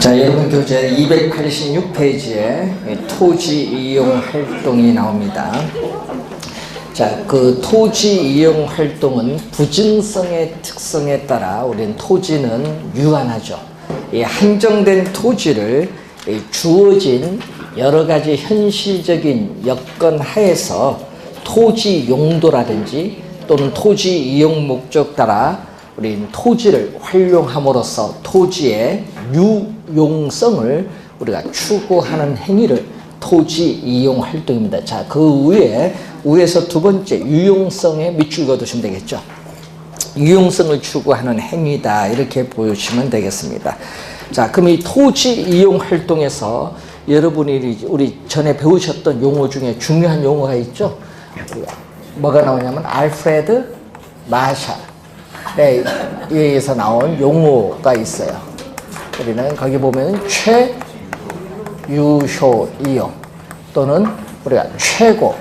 자, 여러분 교재 286페이지에 토지 이용 활동이 나옵니다. 자, 그 토지 이용 활동은 부증성의 특성에 따라 우리는 토지는 유한하죠. 이 한정된 토지를 주어진 여러 가지 현실적인 여건 하에서 토지 용도라든지 또는 토지 이용 목적 따라 우리는 토지를 활용함으로써 토지의 유용성을 우리가 추구하는 행위를 토지 이용 활동입니다. 자, 그 위에서 두 번째 유용성에 밑줄 그어두시면 되겠죠. 유용성을 추구하는 행위다, 이렇게 보시면 되겠습니다. 자, 그럼 이 토지 이용 활동에서 여러분이 우리 전에 배우셨던 용어 중에 중요한 용어가 있죠. 뭐가 나오냐면 알프레드 마샬에 의해서 나온 용어가 있어요. 우리는 거기 보면 최유효 이용 또는 우리가 최고,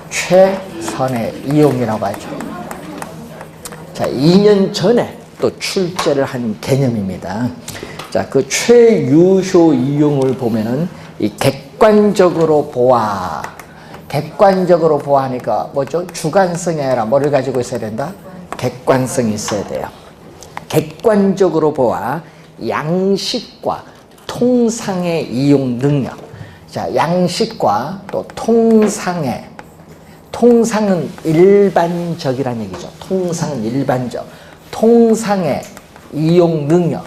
최선의 이용이라고 하죠. 자, 2년 전에 또 출제를 한 개념입니다. 자, 그 최유효 이용을 보면은 이 객관적으로 보아하니까 뭐죠? 주관성이 아니라 뭐를 가지고 있어야 된다? 객관성이 있어야 돼요. 객관적으로 보아 양식과 통상의 이용 능력. 자, 양식과 또 통상은 일반적이라는 얘기죠. 통상은 일반적. 통상의 이용 능력.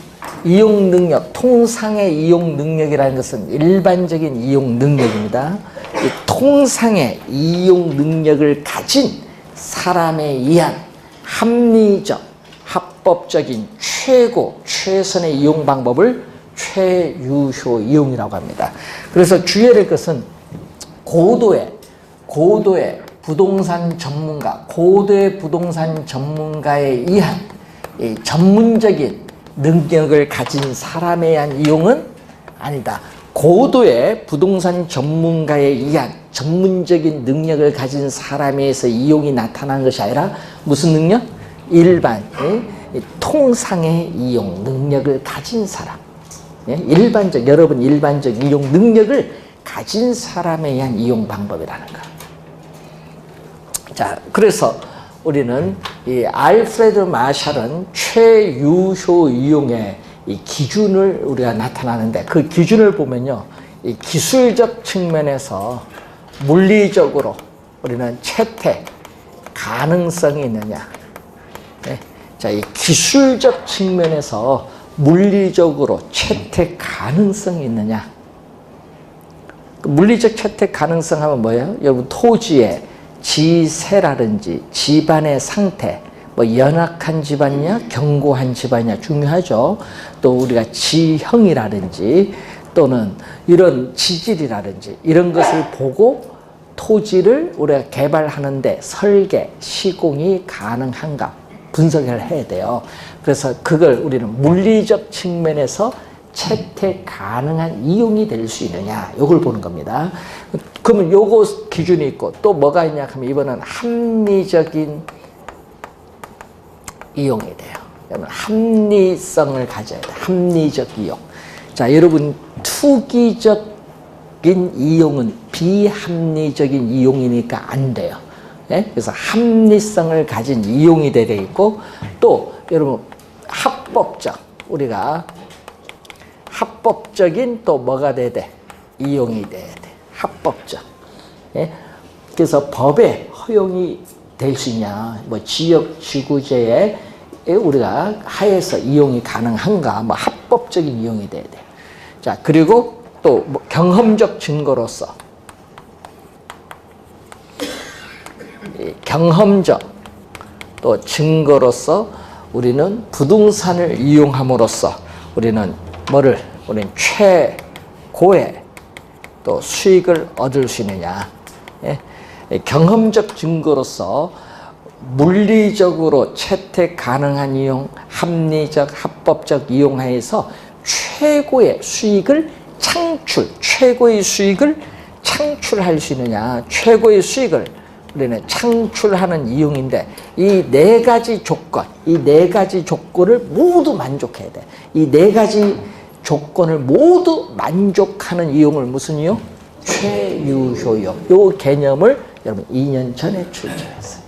통상의 이용 능력이라는 것은 일반적인 이용 능력입니다. 이 통상의 이용 능력을 가진 사람에 의한 합리적, 합법적인 최고, 최선의 이용 방법을 최유효 이용이라고 합니다. 그래서 주의해야 될 것은 고도의 부동산 전문가에 의한 이 전문적인 능력을 가진 사람에 의한 이용은 아니다. 고도의 부동산 전문가에 의한 전문적인 능력을 가진 사람에 의해서 이용이 나타나는 것이 아니라 무슨 능력? 통상의 이용 능력을 가진 사람. 여러분 일반적 이용 능력을 가진 사람에 의한 이용 방법이라는 거. 자, 그래서 우리는 이 알프레드 마샬은 최유효 이용의 이 기준을 우리가 나타나는데, 그 기준을 보면요, 이 기술적 측면에서 물리적으로 우리는 채택 가능성이 있느냐. 네. 자, 이 기술적 측면에서 물리적으로 채택 가능성이 있느냐. 그 물리적 채택 가능성 하면 뭐예요? 여러분, 토지의 지세라든지 집안의 상태, 뭐 연약한 집안이냐 견고한 집안이냐 중요하죠. 또 우리가 지형이라든지 또는 이런 지질이라든지 이런 것을 보고 토지를 우리가 개발하는데 설계, 시공이 가능한가 분석을 해야 돼요. 그래서 그걸 우리는 물리적 측면에서 채택 가능한 이용이 될 수 있느냐, 이걸 보는 겁니다. 그러면 요거 기준이 있고 또 뭐가 있냐 하면 이번은 합리적인 이용이 돼요. 그러면 합리성을 가져야 돼. 합리적 이용. 자, 여러분, 투기적인 이용은 비합리적인 이용이니까 안 돼요. 네? 그래서 합리성을 가진 이용이 되어 있고, 또 여러분 합법적, 우리가 합법적인 또 뭐가 돼야 돼? 이용이 돼야 돼. 합법적. 예? 그래서 법에 허용이 될 수 있냐, 뭐 지역 지구제에 우리가 하에서 이용이 가능한가, 뭐 합법적인 이용이 돼야 돼. 자, 그리고 또 뭐 경험적 증거로서, 경험적 또 증거로서 우리는 부동산을 이용함으로써 우리는 우리는 최고의 또 수익을 얻을 수 있느냐. 예? 경험적 증거로서 물리적으로 채택 가능한 이용, 합리적, 합법적 이용하에서 최고의 수익을 창출할 수 있느냐. 최고의 수익을 우리는 창출하는 이용인데 이 네 가지 조건, 이 네 가지 조건을 모두 만족해야 돼. 이 네 가지 조건을 모두 만족하는 이용을 무슨 이용? 최유효 이용. 요 개념을 여러분 2년 전에 출제했어요.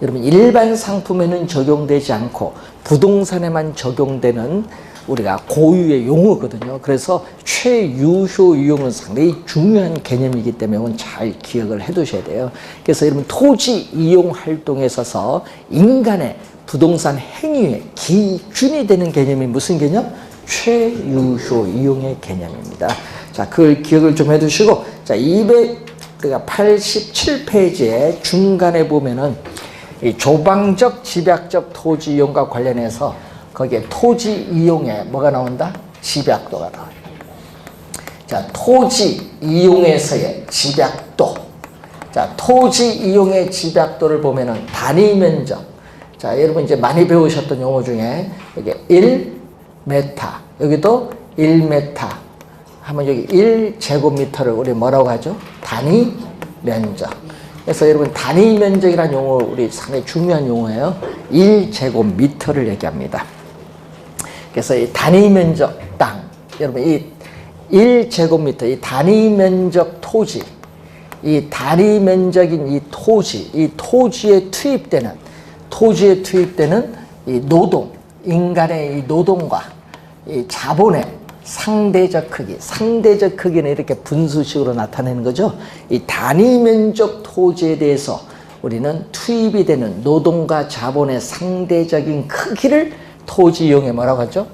여러분 일반 상품에는 적용되지 않고 부동산에만 적용되는 우리가 고유의 용어거든요. 그래서 최유효 이용은 상당히 중요한 개념이기 때문에 이건 잘 기억을 해 두셔야 돼요. 그래서 여러분 토지 이용 활동에 있어서 인간의 부동산 행위의 기준이 되는 개념이 무슨 개념? 최유효 이용의 개념입니다. 자, 그걸 기억을 좀 해 두시고, 자, 287페이지에 중간에 보면은 이 조방적, 집약적 토지 이용과 관련해서 거기에 토지 이용에 뭐가 나온다? 집약도가 나와요. 자, 토지 이용에서의 집약도. 자, 토지 이용의 집약도를 보면은 단위 면적. 자, 여러분 이제 많이 배우셨던 용어 중에 여기 1m, 여기도 1m 하면 여기 1제곱미터를 우리 뭐라고 하죠? 단위 면적. 그래서 여러분 단위 면적이라는 용어 우리 상당히 중요한 용어예요. 1제곱미터를 얘기합니다. 그래서 이 단위 면적 땅, 여러분 이 1제곱미터, 이 단위 면적 토지, 이 단위 면적인 이 토지, 이 토지에 투입되는 이 노동, 인간의 이 노동과 이 자본의 상대적 크기는 이렇게 분수식으로 나타내는 거죠. 이 단위 면적 토지에 대해서 우리는 투입이 되는 노동과 자본의 상대적인 크기를 토지 이용에 뭐라고 하죠?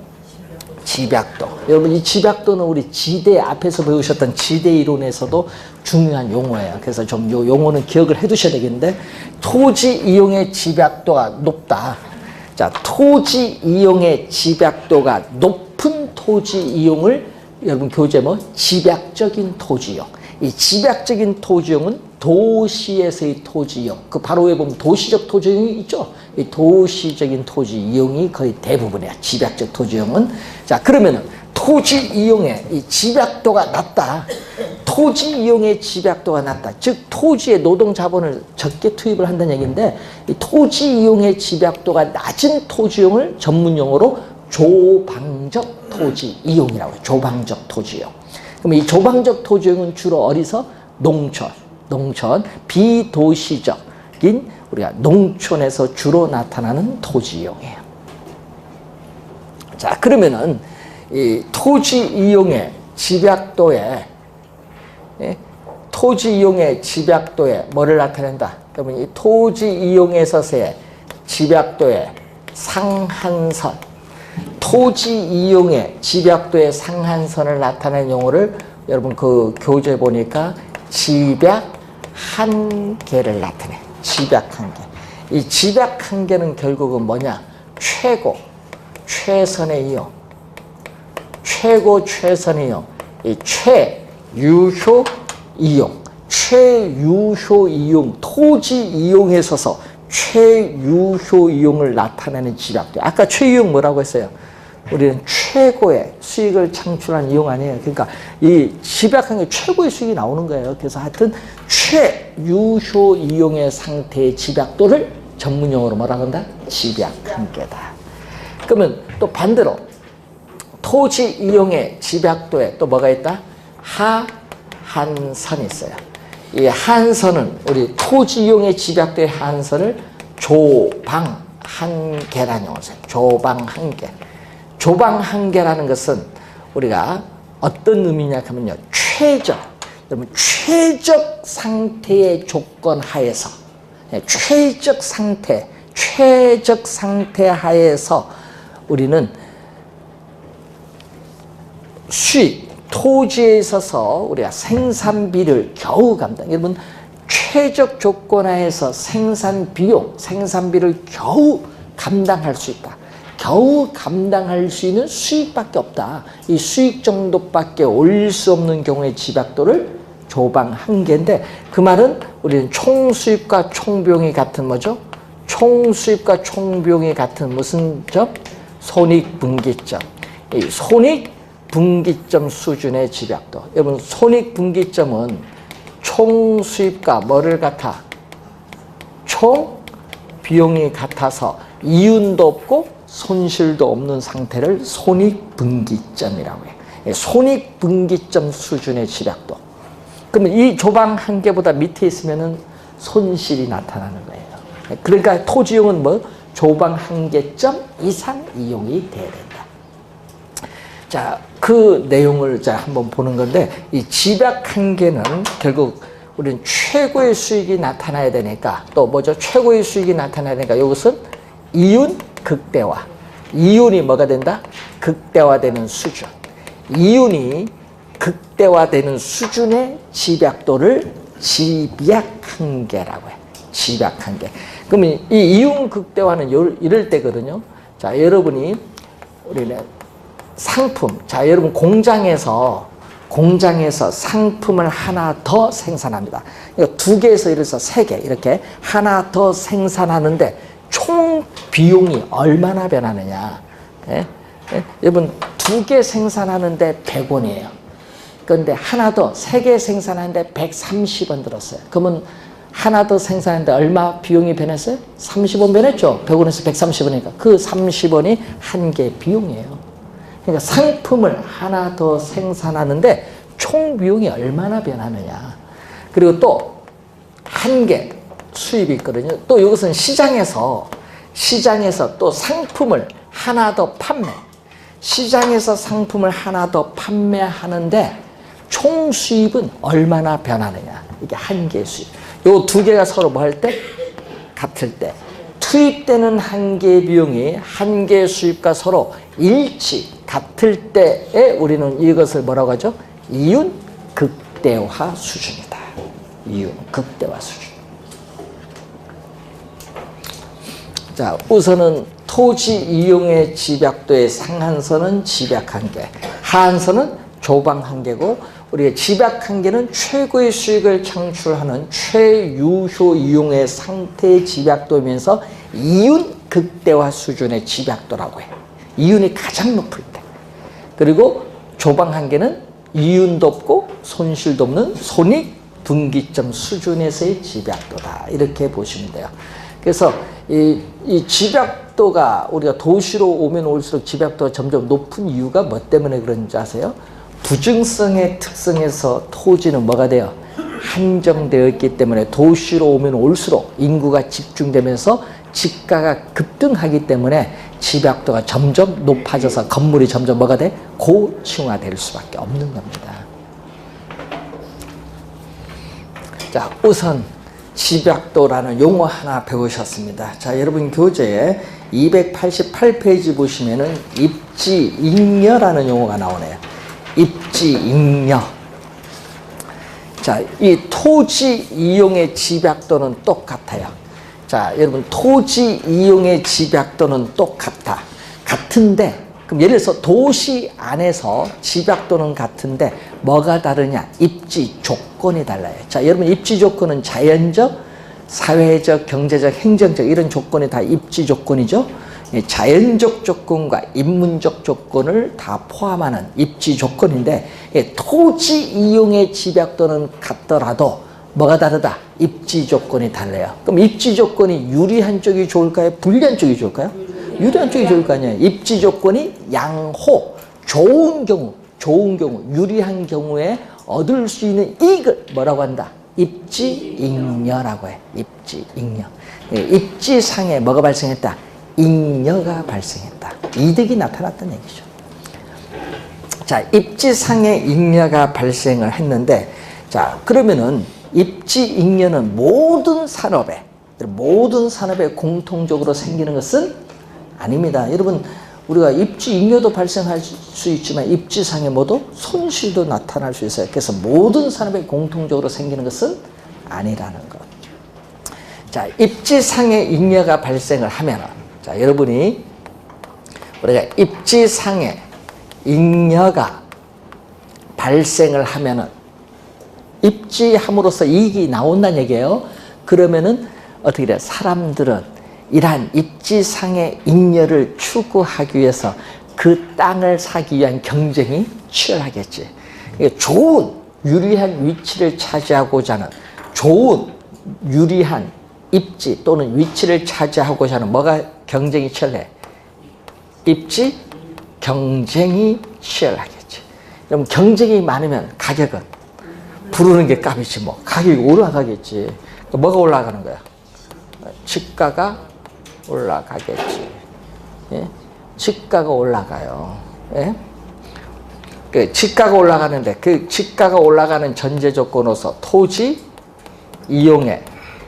집약도. 여러분 이 집약도는 우리 지대 앞에서 배우셨던 지대 이론에서도 중요한 용어예요. 그래서 좀 요 용어는 기억을 해 두셔야 되겠는데, 토지 이용의 집약도가 높다. 자, 토지 이용의 집약도가 높은 토지 이용을 여러분 교재 뭐 집약적인 토지 이용. 이 집약적인 토지 이용은 도시에서의 토지 이용. 그 바로 위에 보면 도시적 토지 이용이 있죠. 이 도시적인 토지 이용이 거의 대부분이야. 집약적 토지 이용은. 자, 그러면은 토지 이용의 이 집약도가 낮다. 토지 이용의 집약도가 낮다. 즉 토지의 노동 자본을 적게 투입을 한다는 얘기인데, 이 토지 이용의 집약도가 낮은 토지 이용을 전문 용어로 조방적 토지 이용이라고 해요. 조방적 토지 이용. 그럼 이 조방적 토지 이용은 주로 어디서? 농촌, 비도시적인 우리가 농촌에서 주로 나타나는 토지 이용이에요. 자, 그러면은 이 토지 이용의 집약도에 뭐를 나타낸다? 그러면 이 토지 이용에 있어서의 집약도의 상한선, 토지 이용의 집약도의 상한선을 나타내는 용어를 여러분 그 교재 보니까 집약 한계를 나타내. 집약 한계. 이 집약 한계는 결국은 뭐냐? 최고, 최선의 이용. 최고, 최선의 이용. 이 최유효 이용. 최유효 이용. 토지 이용에 있어서 최유효 이용을 나타내는 집약도. 아까 최유용 뭐라고 했어요? 우리는 최고의 수익을 창출한 이용 아니에요. 그러니까 이 집약한 게 최고의 수익이 나오는 거예요. 그래서 하여튼 최유효 이용의 상태의 집약도를 전문용어로 뭐라고 한다? 집약한계다. 그러면 또 반대로 토지 이용의 집약도에 또 뭐가 있다? 하한선이 있어요. 이 한선은 우리 토지 이용의 집약도의 한선을 조방한계라는 용어를 써요. 조방한계. 조방한계라는 것은 우리가 어떤 의미냐 하면요, 여러분 최적 상태의 조건 하에서, 최적 상태 하에서 우리는 수익, 토지에 있어서 우리가 생산비를 겨우 감당. 여러분 최적 조건 하에서 생산비를 겨우 감당할 수 있다. 겨우 감당할 수 있는 수익밖에 없다. 이 수익 정도밖에 올릴 수 없는 경우의 집약도를 조방한계인데, 그 말은 우리는 총수입과 총비용이 같은 뭐죠? 총수입과 총비용이 같은 무슨 점? 손익분기점. 이 손익분기점 수준의 집약도. 여러분 손익분기점은 총 수입과 뭐를 같아? 총 비용이 같아서 이윤도 없고 손실도 없는 상태를 손익분기점이라고 해요. 손익분기점 수준의 집약도. 그러면 이 조방 한계보다 밑에 있으면은 손실이 나타나는 거예요. 그러니까 토지용은 뭐? 조방 한계점 이상 이용이 돼야 된다. 자, 그 내용을 자 한번 보는 건데, 이 집약 한계는 결국 우리는 최고의 수익이 나타나야 되니까, 또 뭐죠? 최고의 수익이 나타나야 되니까 이것은 이윤 극대화. 이윤이 뭐가 된다? 극대화되는 수준. 이윤이 극대화되는 수준의 집약도를 집약한계라고 해요. 집약한계. 그러면 이 이윤 극대화는 이럴 때거든요. 자, 여러분이 우리는 상품, 자, 여러분 공장에서 상품을 하나 더 생산합니다. 두 개에서 예를 들어서 세 개 이렇게 하나 더 생산하는데 총 비용이 얼마나 변하느냐. 예? 예? 여러분 두 개 생산하는데 100원이에요. 그런데 하나 더, 세 개 생산하는데 130원 들었어요. 그러면 하나 더 생산하는데 얼마 비용이 변했어요? 30원 변했죠. 100원에서 130원이니까. 그 30원이 한 개 비용이에요. 그러니까 상품을 하나 더 생산하는데 총 비용이 얼마나 변하느냐. 그리고 또 한 개 수입이 있거든요. 또 이것은 시장에서 또 상품을 하나 더 시장에서 상품을 하나 더 판매하는데 총 수입은 얼마나 변하느냐. 이게 한 개 수입. 요 두 개가 서로 뭐 할 때? 같을 때. 투입되는 한 개 비용이 한 개 수입과 서로 같을 때에 우리는 이것을 뭐라고 하죠? 이윤 극대화 수준이다. 이윤 극대화 수준. 자, 우선은 토지 이용의 집약도의 상한선은 집약한계, 하한선은 조방한계고, 우리가 집약한계는 최고의 수익을 창출하는 최유효 이용의 상태의 집약도이면서 이윤 극대화 수준의 집약도라고 해요. 이윤이 가장 높을 때. 그리고 조방한계는 이윤도 없고 손실도 없는 손익분기점 수준에서의 집약도다. 이렇게 보시면 돼요. 그래서 이 집약도가 우리가 도시로 오면 올수록 집약도가 점점 높은 이유가 뭐 때문에 그런지 아세요? 부증성의 특성에서 토지는 뭐가 돼요? 한정되어 있기 때문에 도시로 오면 올수록 인구가 집중되면서 집가가 급등하기 때문에 집약도가 점점 높아져서 건물이 점점 뭐가 돼? 고층화될 수밖에 없는 겁니다. 자, 우선 집약도라는 용어 하나 배우셨습니다. 자, 여러분 교재에 288페이지 보시면은 입지잉여라는 용어가 나오네요. 입지잉여. 자, 이 토지 이용의 집약도는 똑같아요. 자, 여러분 토지 이용의 집약도는 똑같아. 같은데, 그럼 예를 들어서 도시 안에서 집약도는 같은데 뭐가 다르냐? 입지 조건이 달라요. 자, 여러분 입지 조건은 자연적, 사회적, 경제적, 행정적 이런 조건이 다 입지 조건이죠. 자연적 조건과 인문적 조건을 다 포함하는 입지 조건인데, 토지 이용의 집약도는 같더라도 뭐가 다르다? 입지 조건이 달라요. 그럼 입지 조건이 유리한 쪽이 좋을까요? 불리한 쪽이 좋을까요? 유리한 쪽이 좋을 거 아니에요. 입지 조건이 양호, 좋은 경우, 유리한 경우에 얻을 수 있는 이익을 뭐라고 한다? 입지잉여라고 해. 입지잉여. 입지상에 뭐가 발생했다? 잉여가 발생했다. 이득이 나타났다는 얘기죠. 자, 입지상의 잉여가 발생을 했는데, 자, 그러면은 입지잉여는 모든 산업에 공통적으로 생기는 것은 아닙니다. 여러분, 우리가 입지잉여도 발생할 수 있지만 입지상의 모두 손실도 나타날 수 있어요. 그래서 모든 산업에 공통적으로 생기는 것은 아니라는 것. 자, 입지상의 잉여가 발생을 하면, 자, 여러분이 우리가 입지상의 잉여가 발생을 하면은 입지함으로써 이익이 나온다는 얘기예요. 그러면은 어떻게 돼요? 사람들은 이러한 입지상의 잉여를 추구하기 위해서 그 땅을 사기 위한 경쟁이 치열하겠지. 좋은 유리한 위치를 차지하고자 하는 좋은 유리한 입지 또는 위치를 차지하고자 하는 뭐가 경쟁이 치열해? 입지? 경쟁이 치열하겠지. 그럼 경쟁이 많으면 가격은 부르는 게 값이지 뭐. 가격이 올라가겠지. 그러니까 뭐가 올라가는 거야? 지가가 올라가겠지. 예? 지가가 올라가요. 예? 그 지가가 올라가는데 그 지가가 올라가는 전제 조건으로서 토지 이용에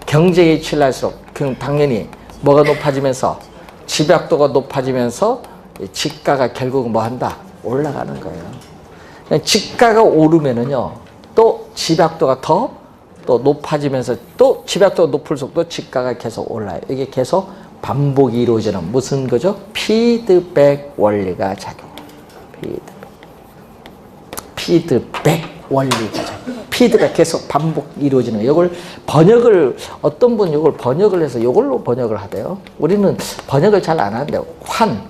경쟁이 치열할수록 당연히 뭐가 높아지면서 집약도가 높아지면서 지가가 결국 뭐 한다? 올라가는 거예요. 지가가 오르면은요 또 집약도가 더 또 높아지면서 또 집약도가 높을수록 또 지가가 계속 올라요. 이게 계속 반복이 이루어지는 무슨 거죠? 피드백 원리가 작용해요. 피드백 원리가 작용해요. 피드백 계속 반복 이루어지는 거예요. 이걸 번역을 어떤 분 이걸 번역을 해서 이걸로 번역을 하대요. 우리는 번역을 잘 안 하는데 환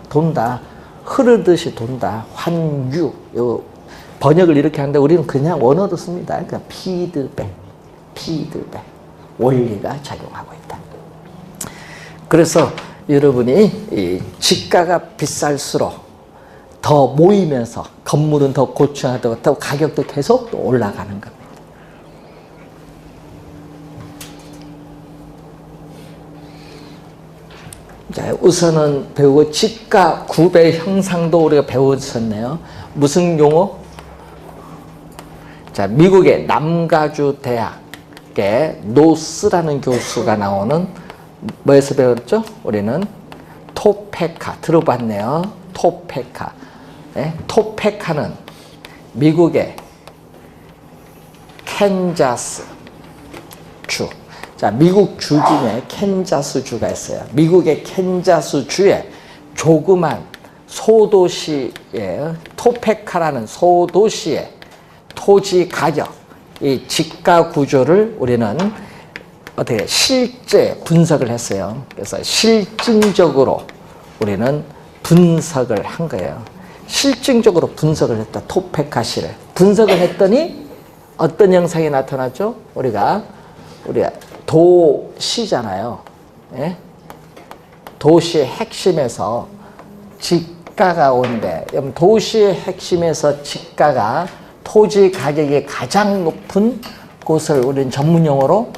돈다. 흐르듯이 돈다. 환유 요 번역을 이렇게 하는데 우리는 그냥 원어로 씁니다. 그러니까 피드백 원리가 작용하고 있다. 그래서 여러분이 이 지가가 비쌀수록 더 모이면서 건물은 더 고층화되고 더 가격도 계속 올라가는 겁니다. 자, 우선은 배우고 지가 구배 형상도 우리가 배웠었네요. 무슨 용어? 자, 미국의 남가주 대학의 노스라는 교수가 나오는 뭐에서 배웠죠? 우리는 토페카 들어봤네요. 토페카. 네? 토페카는 미국의 캔자스 주. 자, 미국 주 중에 캔자스 주가 있어요. 미국의 캔자스 주에 조그만 소도시에 토페카라는 소도시에 토지 가격, 이 지가 구조를 우리는 어떻게 실제 분석을 했어요. 그래서 실증적으로 우리는 분석을 한 거예요. 실증적으로 분석을 했다. 토페카시를 분석을 했더니 어떤 형상이 나타났죠? 우리가 도시잖아요. 예? 도시의 핵심에서 지가가 온대. 도시의 핵심에서 지가가 토지 가격이 가장 높은 곳을 우리는 전문용어로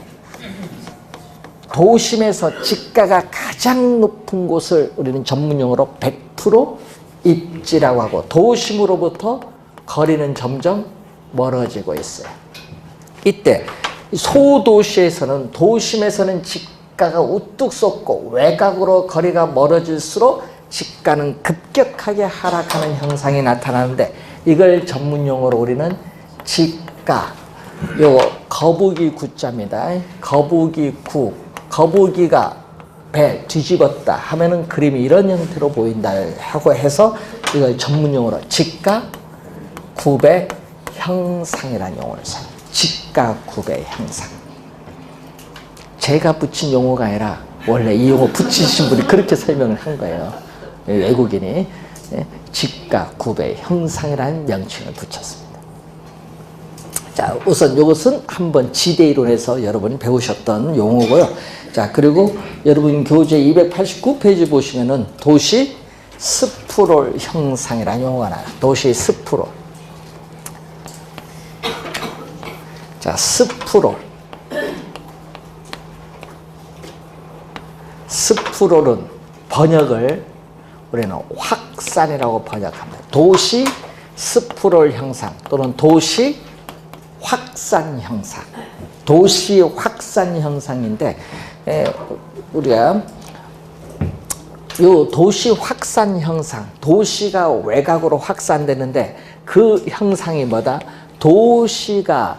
도심에서 지가가 가장 높은 곳을 우리는 전문용어로 100% 입지라고 하고 도심으로부터 거리는 점점 멀어지고 있어요. 이때 소도시에서는 도심에서는 지가가 우뚝 솟고 외곽으로 거리가 멀어질수록 지가는 급격하게 하락하는 형상이 나타나는데 이걸 전문용어로 우리는 지가, 요 거북이 구자입니다. 거북이 구, 거북이가 배 뒤집었다 하면은 그림이 이런 형태로 보인다 하고 해서 이걸 전문용어로 지가 구배 형상이라는 용어를 써요. 지가 구배 형상. 제가 붙인 용어가 아니라 원래 이 용어 붙이신 분이 그렇게 설명을 한 거예요. 외국인이. 지가 구배 형상이라는 명칭을 붙였습니다. 자, 우선 이것은 한번 지대 이론에서 여러분이 배우셨던 용어고요. 자, 그리고 여러분 교재 289페이지 보시면은 도시 스프롤 형상이라는 용어가 나와요. 도시 스프롤. 자, 스프롤. 스프롤은 번역을 우리는 확산이라고 번역합니다. 도시 스프롤 형상 또는 도시 확산 형상. 도시 확산 형상인데 우리가 요 도시 확산 형상, 도시가 외곽으로 확산되는데 그 형상이 뭐다? 도시가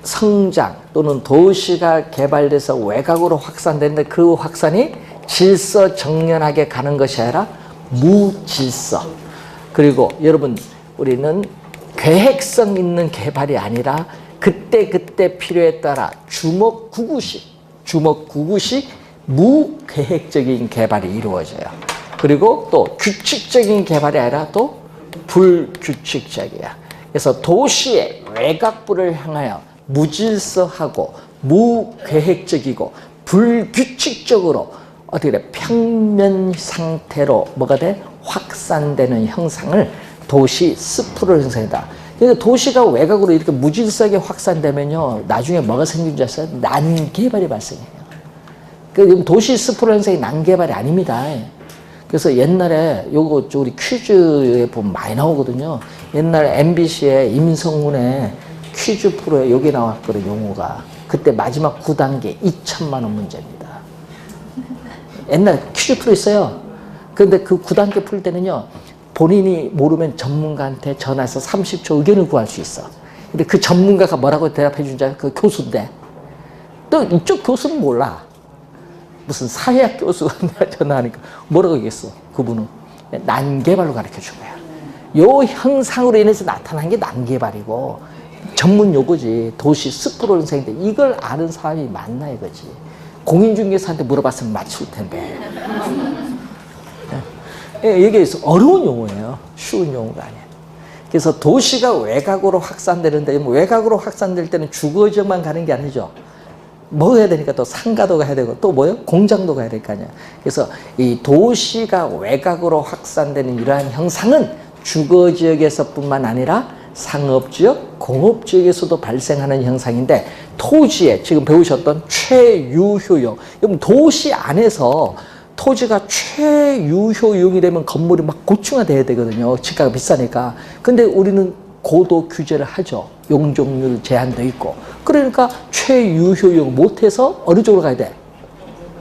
성장 또는 도시가 개발돼서 외곽으로 확산되는데 그 확산이 질서정연하게 가는 것이 아니라 무질서. 그리고 여러분 우리는 계획성 있는 개발이 아니라 그때그때 필요에 따라 주먹구구식 무계획적인 개발이 이루어져요. 그리고 또 규칙적인 개발이 아니라 또 불규칙적이야. 그래서 도시의 외곽부를 향하여 무질서하고 무계획적이고 불규칙적으로 어떻게 돼? 평면 상태로 뭐가 돼? 확산되는 형상을 도시 스프롤 형상이다. 그러니까 도시가 외곽으로 이렇게 무질서하게 확산되면요, 나중에 뭐가 생긴 줄 아세요? 난개발이 발생해요. 그 도시 스프롤 형상이 난개발이 아닙니다. 그래서 옛날에 요거 우리 퀴즈에 보면 많이 나오거든요. 옛날 MBC의 임성훈의 퀴즈 프로에 여기 나왔거든요, 용어가. 그때 마지막 9단계 2천만 원 문제입니다. 옛날 퀴즈 프로 있어요. 근데 그 9단계 풀 때는요, 본인이 모르면 전문가한테 전화해서 30초 의견을 구할 수 있어. 근데 그 전문가가 뭐라고 대답해 준 줄 알아요? 그 교수인데. 또 이쪽 교수는 몰라. 무슨 사회학 교수가 전화하니까 뭐라고 얘기했어? 그분은 난개발로 가르쳐 준 거야. 요 형상으로 인해서 나타난 게 난개발이고 전문 용어지. 도시 스프롤 형상인데 이걸 아는 사람이 많나 이거지. 공인중개사한테 물어봤으면 맞출 텐데. 이게 어려운 용어예요. 쉬운 용어가 아니에요. 그래서 도시가 외곽으로 확산되는데, 외곽으로 확산될 때는 주거 지역만 가는 게 아니죠. 뭐 해야 되니까 또 상가도 가야 되고 또 뭐요? 공장도 가야 될 거 아니야. 그래서 이 도시가 외곽으로 확산되는 이러한 형상은 주거 지역에서뿐만 아니라 상업지역, 공업지역에서도 발생하는 형상인데, 토지에 지금 배우셨던 최유효용, 도시 안에서 토지가 최유효용이 되면 건물이 막 고층화돼야 되거든요. 집가가 비싸니까. 근데 우리는 고도 규제를 하죠. 용적률 제한도 있고. 그러니까 최유효용 못해서 어느 쪽으로 가야 돼?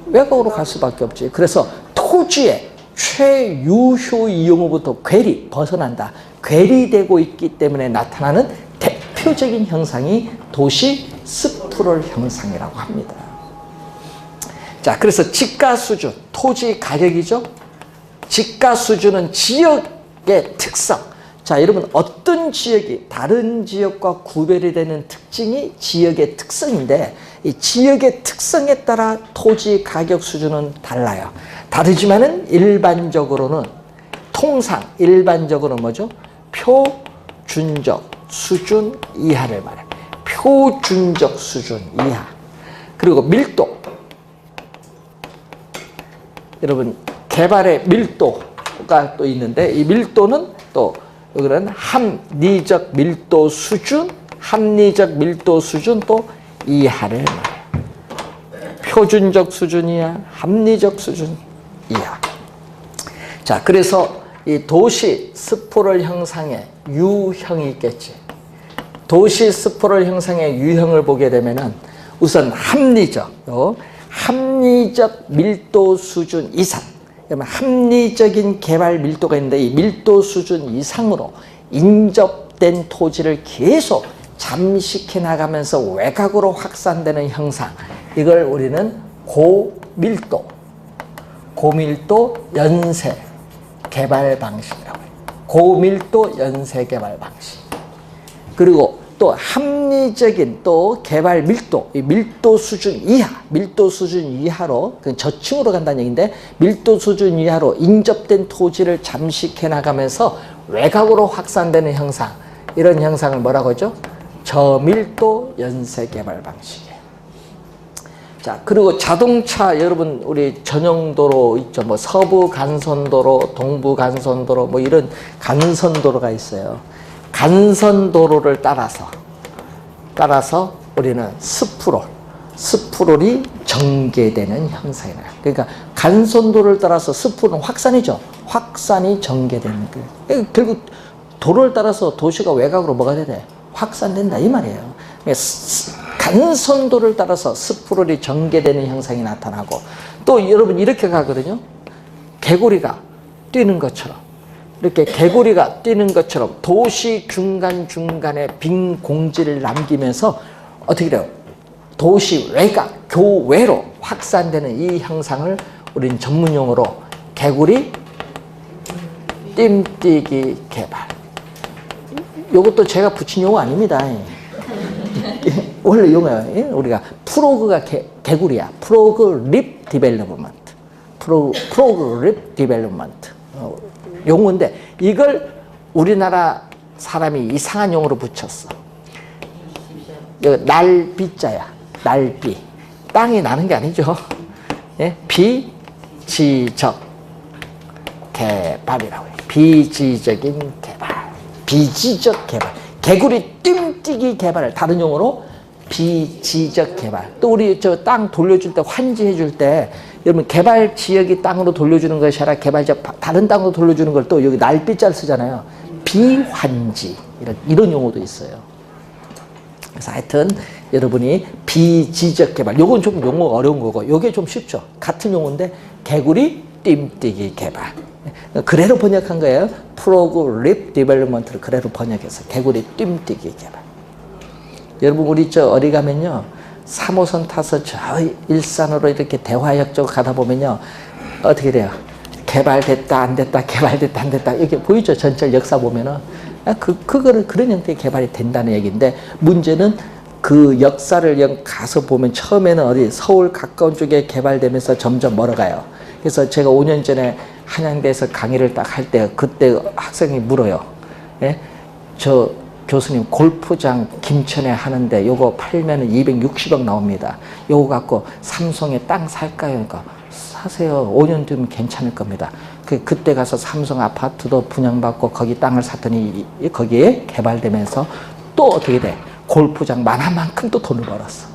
외곽으로 갈 수밖에 없지. 그래서 토지의 최유효 이용으로부터 괴리, 벗어난다. 괴리되고 있기 때문에 나타나는 대표적인 형상이 도시 스프롤 형상이라고 합니다. 자, 그래서 지가 수준, 토지 가격이죠. 지가 수준은 지역의 특성. 자, 여러분 어떤 지역이 다른 지역과 구별이 되는 특징이 지역의 특성인데, 이 지역의 특성에 따라 토지 가격 수준은 달라요. 다르지만은 일반적으로는 통상 일반적으로는 뭐죠? 표준적 수준 이하를 말해요. 표준적 수준 이하. 그리고 밀도. 여러분 개발의 밀도가 또 있는데, 이 밀도는 또 여기는 합리적 밀도 수준, 합리적 밀도 수준 또 이하를 말해요. 표준적 수준 이하, 합리적 수준 이하. 자, 그래서 이 도시 스프롤 형상의 유형이 있겠지. 도시 스프롤 형상의 유형을 보게 되면은 우선 합리적 밀도 수준 이상, 그러면 합리적인 개발 밀도가 있는데, 이 밀도 수준 이상으로 인접된 토지를 계속 잠식해 나가면서 외곽으로 확산되는 형상, 이걸 우리는 고밀도 연쇄 개발 방식이라고 해요. 고밀도 연쇄 개발 방식. 그리고 또 합리적인 또 개발 밀도, 이 밀도 수준 이하로, 그 저층으로 간다는 얘기인데, 밀도 수준 이하로 인접된 토지를 잠식해 나가면서 외곽으로 확산되는 형상, 이런 형상을 뭐라고 하죠? 저밀도 연쇄 개발 방식이에요. 자, 그리고 자동차, 여러분 우리 전용도로 있죠. 뭐 서부 간선도로, 동부 간선도로, 뭐 이런 간선도로가 있어요. 간선도로를 따라서 우리는 스프롤이 전개되는 형상이 나요. 그러니까 간선도로를 따라서 스프롤은 확산이죠. 확산이 전개되는 거예요. 결국 도로를 따라서 도시가 외곽으로 뭐가 돼? 확산된다 이 말이에요. 간선도를 따라서 스프롤이 전개되는 형상이 나타나고, 또 여러분 이렇게 가거든요. 개구리가 뛰는 것처럼, 이렇게 개구리가 뛰는 것처럼 도시 중간중간에 빈 공지를 남기면서 어떻게 돼요? 도시 외곽, 교외로 확산되는 이 형상을 우리는 전문용어로 개구리 뜀뛰기 개발. 이것도 제가 붙인 용어 아닙니다. 원래 용어예요. 우리가 프로그가 개구리야. 프로그립 디벨롭먼트. 프로그립 디벨롭먼트. 용어인데, 이걸 우리나라 사람이 이상한 용어로 붙였어. 날비자야. 날비. 땅이 나는 게 아니죠. 예? 비지적 개발이라고 해요. 비지적인 개발. 비지적 개발. 개구리 뜀뛰기 개발. 다른 용어로 비지적 개발. 또 우리 저 땅 돌려줄 때 환지해 줄 때 여러분 개발 지역이 땅으로 돌려주는 것이 아니라 개발 지역 다른 땅으로 돌려주는 걸 또 여기 날비자를 쓰잖아요. 비환지 이런 용어도 있어요. 그래서 하여튼 여러분이 비지적 개발 요건 좀 용어가 어려운 거고 요게 좀 쉽죠. 같은 용어인데 개구리 뜀뛰기 개발. 그래로 번역한 거예요. 프로그램 디벨롭먼트를 그래로 번역해서 개구리 뜀뛰기 개발. 여러분 우리 저 어디 가면요 3호선 타서 저 일산으로 이렇게 대화역 쪽 가다 보면요 어떻게 돼요? 개발됐다 안 됐다 개발됐다 안 됐다 이렇게 보이죠? 전철 역사 보면은 그거를 그런 형태의 개발이 된다는 얘기인데 문제는 그 역사를 가서 보면 처음에는 어디 서울 가까운 쪽에 개발되면서 점점 멀어가요. 그래서 제가 5년 전에 한양대에서 강의를 딱 할 때 그때 학생이 물어요. 예? 저 교수님 골프장 김천에 하는데 요거 팔면은 260억 나옵니다. 요거 갖고 삼성에 땅 살까요? 그러니까 사세요. 5년 뒤면 괜찮을 겁니다. 그때 가서 삼성 아파트도 분양받고 거기 땅을 샀더니 거기에 개발되면서 또 어떻게 돼? 골프장 만화만큼 또 돈을 벌었어.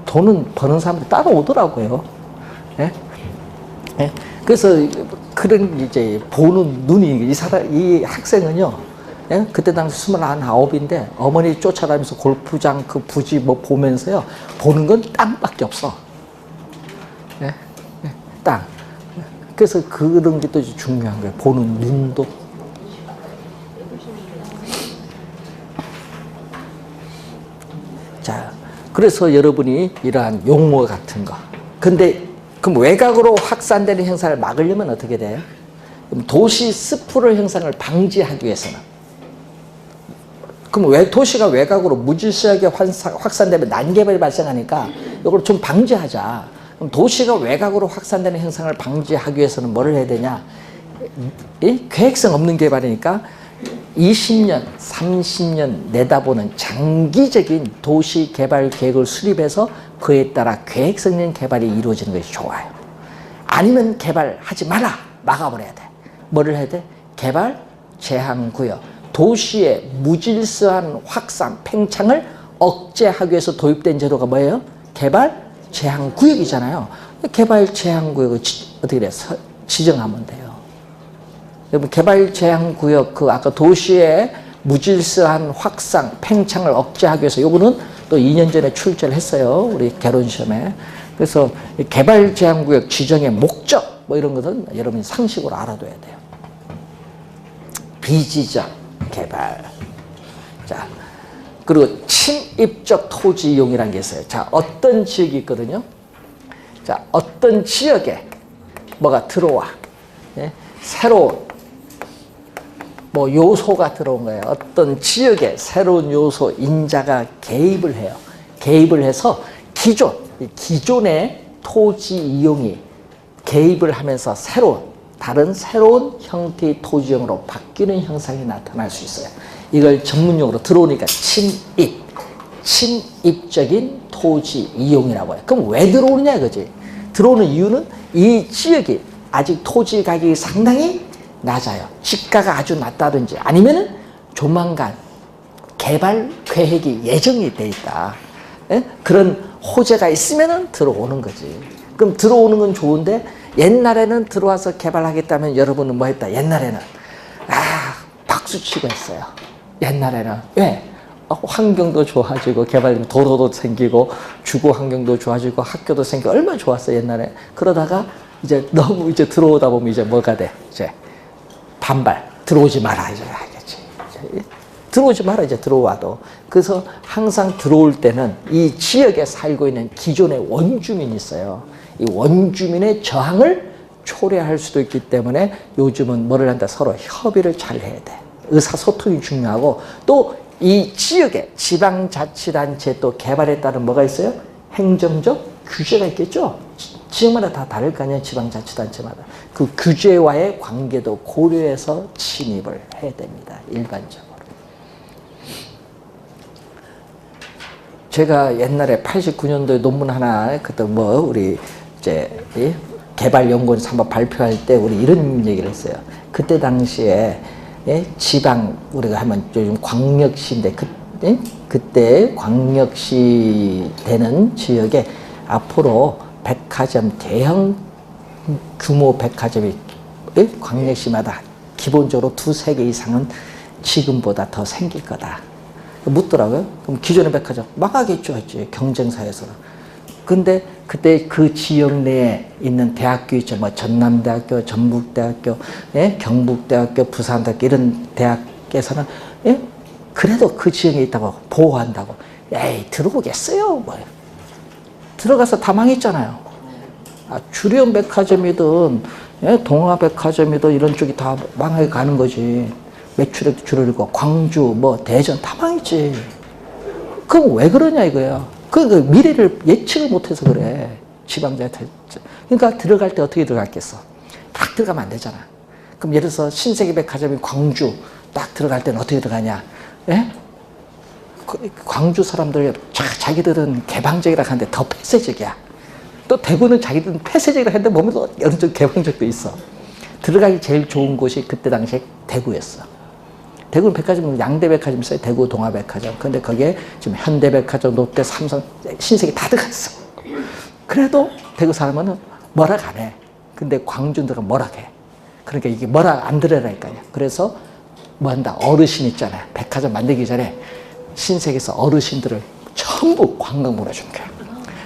돈은 버는 사람들 따라오더라고요. 예? 예? 그래서 그런 이제 보는 눈이 이 학생은요. 예? 그때 당시 29인데 어머니 쫓아다니면서 골프장 그 부지 뭐 보면서요. 보는 건 땅밖에 없어. 예? 예? 땅. 그래서 그런 게 또 중요한 거예요. 보는 눈도. 자, 그래서 여러분이 이러한 용어 같은 거. 근데 그럼 외곽으로 확산되는 현상을 막으려면 어떻게 돼요? 그럼 도시 스프럴 현상을 방지하기 위해서는 그럼 왜 도시가 외곽으로 무질서하게 확산되면 난개발이 발생하니까 이걸 좀 방지하자. 그럼 도시가 외곽으로 확산되는 현상을 방지하기 위해서는 뭐를 해야 되냐? 계획성 없는 개발이니까 20년, 30년 내다보는 장기적인 도시 개발 계획을 수립해서 그에 따라 계획성적인 개발이 이루어지는 것이 좋아요. 아니면 개발하지 마라. 막아버려야 돼. 뭐를 해야 돼? 개발 제한구역. 도시의 무질서한 확산, 팽창을 억제하기 위해서 도입된 제도가 뭐예요? 개발 제한구역이잖아요. 개발 제한구역을 어떻게 돼? 지정하면 돼요. 여러분 개발 제한구역 그 아까 도시의 무질서한 확산, 팽창을 억제하기 위해서 요거는 또 2년 전에 출제를 했어요. 우리 개론 시험에. 그래서 개발 제한구역 지정의 목적 뭐 이런 것은 여러분이 상식으로 알아둬야 돼요. 비지적 개발. 자, 그리고 침입적 토지 이용이라는 게 있어요. 자, 어떤 지역이 있거든요. 자, 어떤 지역에 뭐가 들어와. 예? 새로운 뭐 요소가 들어온 거예요. 어떤 지역에 새로운 요소, 인자가 개입을 해요. 개입을 해서 기존의 토지 이용이 개입을 하면서 다른 새로운 형태의 토지형으로 바뀌는 현상이 나타날 수 있어요. 이걸 전문용어로 들어오니까 침입적인 토지 이용이라고 해요. 그럼 왜 들어오느냐 이거지. 들어오는 이유는 이 지역이 아직 토지 가격이 상당히 낮아요. 지가가 아주 낮다든지 아니면은 조만간 개발 계획이 예정이 돼 있다. 예? 그런 호재가 있으면은 들어오는 거지. 그럼 들어오는 건 좋은데 옛날에는 들어와서 개발하겠다면 여러분은 뭐 했다? 옛날에는 박수치고 했어요. 옛날에는 왜? 환경도 좋아지고 개발되면 도로도 생기고 주거 환경도 좋아지고 학교도 생기고 얼마나 좋았어요 옛날에. 그러다가 이제 너무 이제 들어오다 보면 이제 뭐가 돼? 이제 반발. 들어오지 마라 이제 하겠지. 들어오지 마라 이제 들어와도. 그래서 항상 들어올 때는 이 지역에 살고 있는 기존의 원주민이 있어요. 이 원주민의 저항을 초래할 수도 있기 때문에 요즘은 뭐를 한다? 서로 협의를 잘 해야 돼. 의사소통이 중요하고 또 이 지역에 지방자치단체 또 개발에 따른 뭐가 있어요? 행정적 규제가 있겠죠? 지역마다 다 다를 거 아니에요? 지방자치단체마다. 그 규제와의 관계도 고려해서 침입을 해야 됩니다. 일반적으로. 제가 옛날에 89년도에 논문 하나 그때 뭐 우리 이제 개발연구원에서 한번 발표할 때 우리 이런 얘기를 했어요. 그때 당시에 지방 우리가 하면 요즘 광역시인데 그때 광역시 되는 지역에 앞으로 백화점 대형 규모 백화점이 광역시마다 기본적으로 2-3개 이상은 지금보다 더 생길 거다. 묻더라고요. 그럼 기존의 백화점 망하겠죠 했지, 경쟁사에서는. 근데 그때 그 지역 내에 있는 대학교 있죠. 뭐 전남대학교, 전북대학교, 경북대학교, 부산대학교 이런 대학에서는 그래도 그 지역에 있다고 보호한다고. 에이, 들어오겠어요? 뭐. 들어가서 다 망했잖아요. 주변 백화점이든 동아백화점이든 이런 쪽이 다 망해 가는 거지. 매출액도 줄어들고 광주, 뭐 대전 다 망했지. 그럼 왜 그러냐 이거야. 그 미래를 예측을 못해서 그래. 지방자한테. 그러니까 들어갈 때 어떻게 들어갔겠어? 딱 들어가면 안 되잖아. 그럼 예를 들어서 신세계백화점이 광주 딱 들어갈 때는 어떻게 들어가냐? 광주 사람들 자기들은 개방적이라 하는데 더 폐쇄적이야. 또 대구는 자기들은 폐쇄적이라 했는데 보면 또 어느 정도 개방적도 있어. 들어가기 제일 좋은 곳이 그때 당시에 대구였어. 대구는 백화점, 양대백화점 있어요. 대구 동아백화점. 근데 거기에 지금 현대백화점, 롯데, 삼성, 신세계 다 들어갔어. 그래도 대구 사람은 뭐라 안 해. 근데 광주들은 뭐라 해. 그러니까 이게 뭐라 안 들으라니까요. 그래서 뭐 한다. 어르신 있잖아요. 백화점 만들기 전에 신세계에서 어르신들을 전부 관광 보내주는 거야.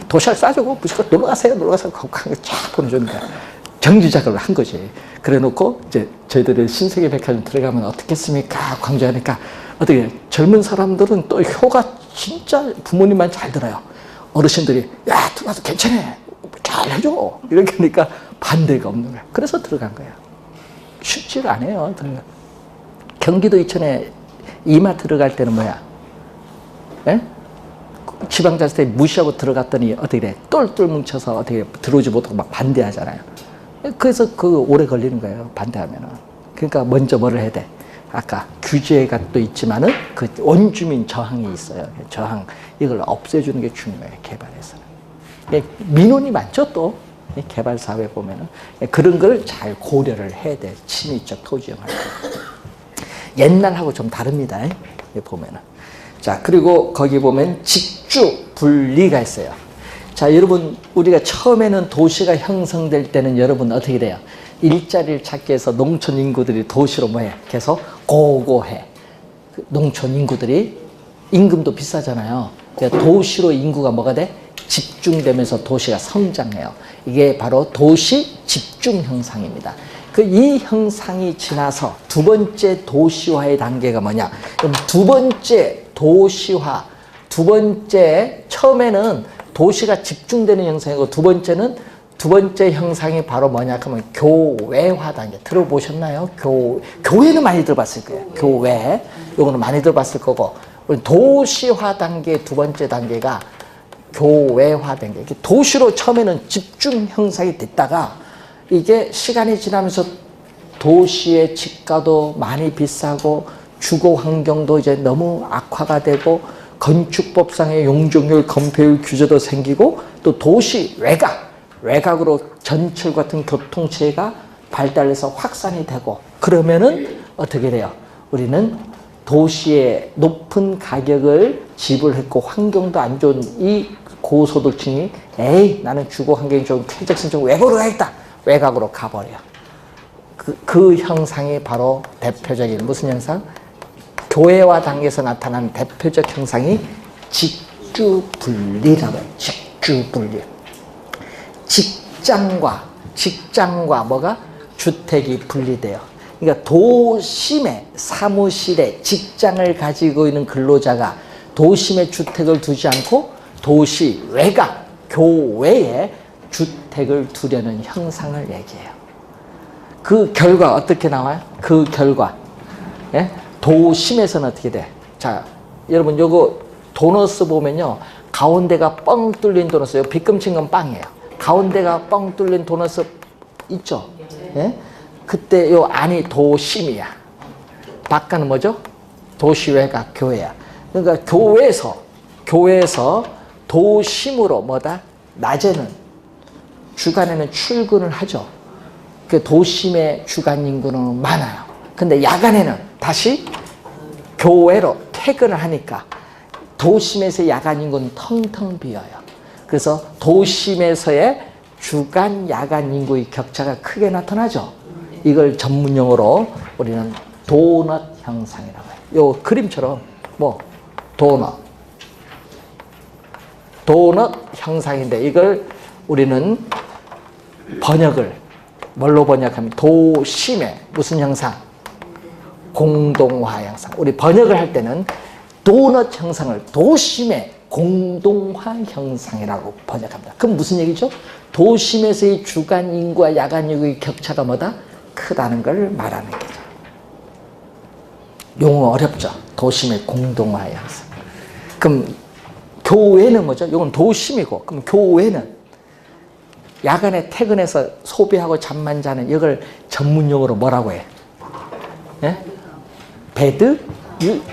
도시락 싸주고 무조건 놀러가세요. 놀러가서 관광 쫙 보내주는 거야. 정규작업을 한 거지. 그래 놓고 이제 저희들이 신세계 백화점 들어가면 어떻겠습니까? 광주하니까 어떻게 젊은 사람들은 또 효가 진짜 부모님만 잘 들어요. 어르신들이 야 들어가서 괜찮아. 잘 해줘. 이렇게 하니까 반대가 없는 거야. 그래서 들어간 거야. 쉽지가 않아요. 경기도 이천에 이마 들어갈 때는 뭐야? 지방자치단체 무시하고 들어갔더니 어떻게 돼? 똘똘 뭉쳐서 어떻게 들어오지 못하고 막 반대하잖아요. 그래서 오래 걸리는 거예요. 반대하면은. 그러니까 먼저 뭐를 해야 돼? 아까 규제가 또 있지만은 그 원주민 저항이 있어요. 저항. 이걸 없애주는 게 중요해요. 개발에서는. 민원이 많죠, 또. 개발사회 보면은. 그런 걸 잘 고려를 해야 돼. 친위적 토지형할 때. 옛날하고 좀 다릅니다. 보면은. 자, 그리고 거기 보면 직주 분리가 있어요. 자, 여러분, 우리가 처음에는 도시가 형성될 때는 여러분 어떻게 돼요? 일자리를 찾기 위해서 농촌 인구들이 도시로 뭐해? 계속 고고해. 농촌 인구들이 임금도 비싸잖아요. 그러니까 도시로 인구가 뭐가 돼? 집중되면서 도시가 성장해요. 이게 바로 도시 집중 형상입니다. 이 형상이 지나서 두 번째 도시화의 단계가 뭐냐? 그럼 두 번째 도시화, 두 번째 처음에는 도시가 집중되는 형상이고 두 번째 형상이 바로 뭐냐 하면 교외화 단계. 들어보셨나요? 교회는 많이 들어봤을 거예요. 교외. 요거는 많이 들어봤을 거고. 도시화 단계 두 번째 단계가 교외화 단계. 도시로 처음에는 집중 형상이 됐다가 이게 시간이 지나면서 도시의 집가도 많이 비싸고 주거 환경도 이제 너무 악화가 되고 건축법상의 용적률, 건폐율 규제도 생기고 또 도시 외곽으로 전철 같은 교통체가 발달해서 확산이 되고 그러면은 어떻게 돼요? 우리는 도시의 높은 가격을 지불했고 환경도 안 좋은 이 고소득층이 에이 나는 주거 환경이 좋은 쾌적성 좀 외곽으로 가겠다. 외곽으로 가버려요. 그 형상이 바로 대표적인 무슨 형상? 교회화 단계에서 나타나는 대표적 형상이 직주분리라고 해요. 직주분리. 직장과 뭐가? 주택이 분리돼요. 그러니까 도심에 사무실에 직장을 가지고 있는 근로자가 도심에 주택을 두지 않고 도시 외곽, 교외에 주택을 두려는 형상을 얘기해요. 그 결과 어떻게 나와요? 그 결과. 예? 도심에서는 어떻게 돼? 자, 여러분 요거 도너스 보면요. 가운데가 뻥 뚫린 도너스, 빗금친 건 빵이에요. 가운데가 뻥 뚫린 도너스 있죠? 예? 그때 요 안이 도심이야. 바깥은 뭐죠? 도시 외곽 교회야. 그러니까 교회에서 교회에서 도심으로 뭐다? 낮에는 주간에는 출근을 하죠. 그 도심의 주간 인구는 많아요. 근데 야간에는 다시 교회로 퇴근을 하니까 도심에서의 야간 인구는 텅텅 비어요. 그래서 도심에서의 주간 야간 인구의 격차가 크게 나타나죠. 이걸 전문용어로 우리는 도넛 형상이라고 해요. 요 그림처럼 뭐 도넛 형상인데 이걸 우리는 번역을 뭘로 번역하면 도심의 무슨 형상? 공동화 형상. 우리 번역을 할 때는 도넛 형상을 도심의 공동화 형상이라고 번역합니다. 그럼 무슨 얘기죠? 도심에서의 주간 인구와 야간 인구의 격차가 뭐다? 크다는 걸 말하는 거죠. 용어 어렵죠? 도심의 공동화 형상. 그럼 교회는 뭐죠? 이건 도심이고, 그럼 교회는 야간에 퇴근해서 소비하고 잠만 자는 이걸 전문용어로 뭐라고 해? 예? 배드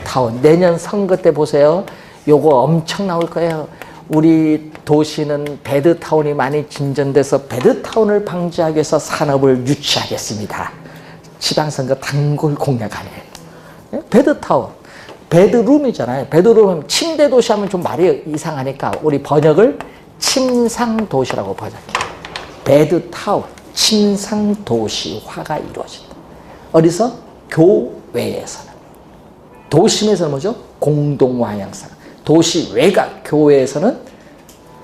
타운. 내년 선거 때 보세요. 요거 엄청 나올 거예요. 우리 도시는 배드타운이 많이 진전돼서 배드타운을 방지하기 위해서 산업을 유치하겠습니다. 지방선거 단골 공약 아니에요. 예? 배드타운. 베드룸이잖아요. 베드룸 하면 침대 도시 하면 좀 말이 이상하니까 우리 번역을 침상 도시라고 번역해요. 베드타운, 침상 도시화가 이루어진다. 어디서? 교외에서는. 도심에서는 뭐죠? 공동화 형상. 도시 외곽 교외에서는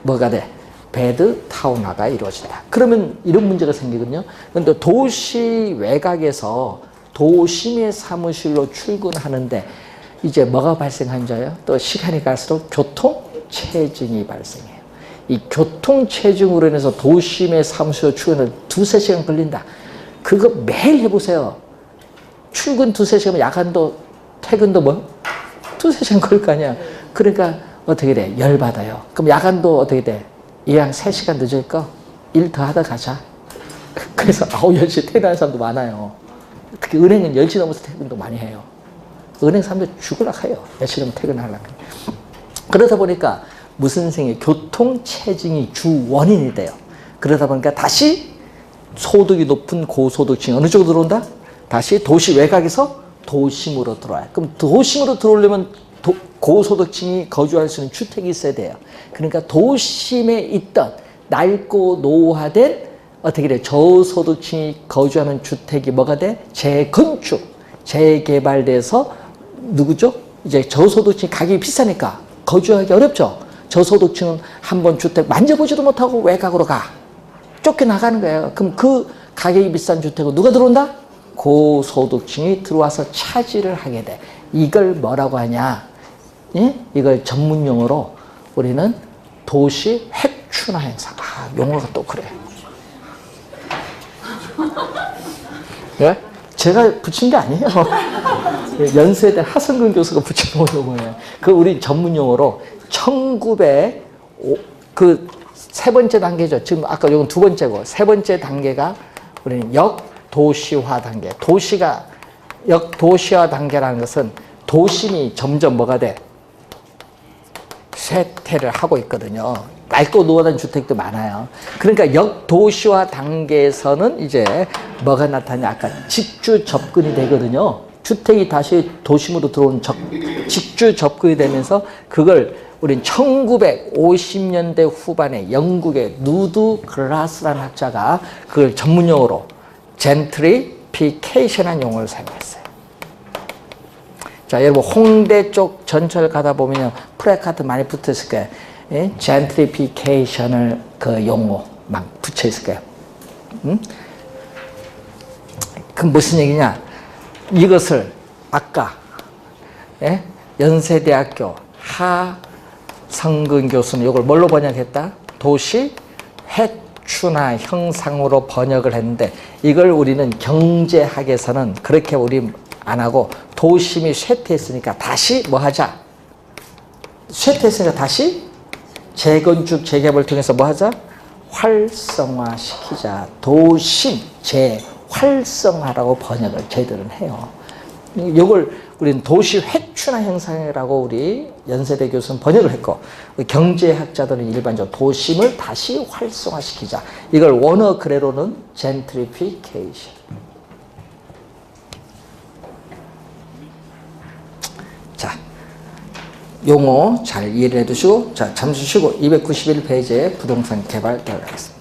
뭐가 돼? 베드타운화가 이루어진다. 그러면 이런 문제가 생기거든요. 그런데 도시 외곽에서 도심의 사무실로 출근하는데 이제 뭐가 발생한 줄아요? 또 시간이 갈수록 교통체증이 발생해요. 이 교통체증으로 인해서 도심의 사무실로 출근은 2-3시간 걸린다. 그거 매일 해보세요. 출근 2-3시간, 야간도 퇴근도 뭐? 2-3시간 걸릴 거 아니야. 그러니까 어떻게 돼? 열받아요. 그럼 야간도 어떻게 돼? 이왕 3시간 늦을 거? 일 더 하다 가자. 그래서 9, 10시에 퇴근하는 사람도 많아요. 특히 은행은 10시 넘어서 퇴근도 많이 해요. 은행 사람들 죽으려고 해요. 며칠 넘으면 퇴근하려고. 그러다 보니까 무슨 생이 교통체증이 주 원인이 돼요. 그러다 보니까 다시 소득이 높은 고소득층이 어느 쪽으로 들어온다? 다시 도시 외곽에서 도심으로 들어와요. 그럼 도심으로 들어오려면 고소득층이 거주할 수 있는 주택이 있어야 돼요. 그러니까 도심에 있던 낡고 노후화된 어떻게 돼? 저소득층이 거주하는 주택이 뭐가 돼? 재건축, 재개발돼서 누구죠? 이제 저소득층 가격이 비싸니까 거주하기 어렵죠. 저소득층은 한번 주택 만져보지도 못하고 외곽으로 가. 쫓겨나가는 거예요. 그럼 그 가격이 비싼 주택으로 누가 들어온다? 고소득층이 들어와서 차지를 하게 돼. 이걸 뭐라고 하냐? 예? 이걸 전문용어로 우리는 도시 획춘화 현상. 아, 용어가 또 그래. 예? 제가 붙인 게 아니에요. 연세대 하성근 교수가 붙여놓은 용어예요. 그 우리 전문용어로 1900, 세 번째 단계죠. 지금 아까 이건 두 번째고, 세 번째 단계가 우리는 역도시화 단계. 역도시화 단계라는 것은 도심이 점점 뭐가 돼? 쇠퇴를 하고 있거든요. 낡고 노후된 주택도 많아요. 그러니까 역도시화 단계에서는 이제 뭐가 나타나냐? 아까 직주 접근이 되거든요. 주택이 다시 도심으로 들어온 직주 접근이 되면서 그걸 우린 1950년대 후반에 영국의 누드 글라스라는 학자가 그걸 전문용어로 젠트리피케이션한 용어를 사용했어요. 자, 여러분 홍대 쪽 전철 가다 보면 플래카드 많이 붙어 있을 거예요. 예? 젠트리피케이션을 그 용어 막 붙여 있을 거예요. 그 무슨 얘기냐? 이것을 아까 예? 연세대학교 하성근 교수는 이걸 뭘로 번역했다? 도시 획춘화 형상으로 번역을 했는데 이걸 우리는 경제학에서는 그렇게 우리 안 하고 도심이 쇠퇴했으니까 다시 뭐 하자? 쇠퇴했으니까 다시 재건축, 재개발을 통해서 뭐 하자? 활성화시키자. 도심 재활성화라고 번역을 저희들은 해요. 이걸 우리는 도시 회춘화 현상이라고 우리 연세대 교수는 번역을 했고 경제학자들은 일반적으로 도심을 다시 활성화시키자. 이걸 원어 그래로는 gentrification. 자, 용어 잘 이해를 해두시고 자 잠시 쉬고 291페이지에 부동산 개발 들어가겠습니다.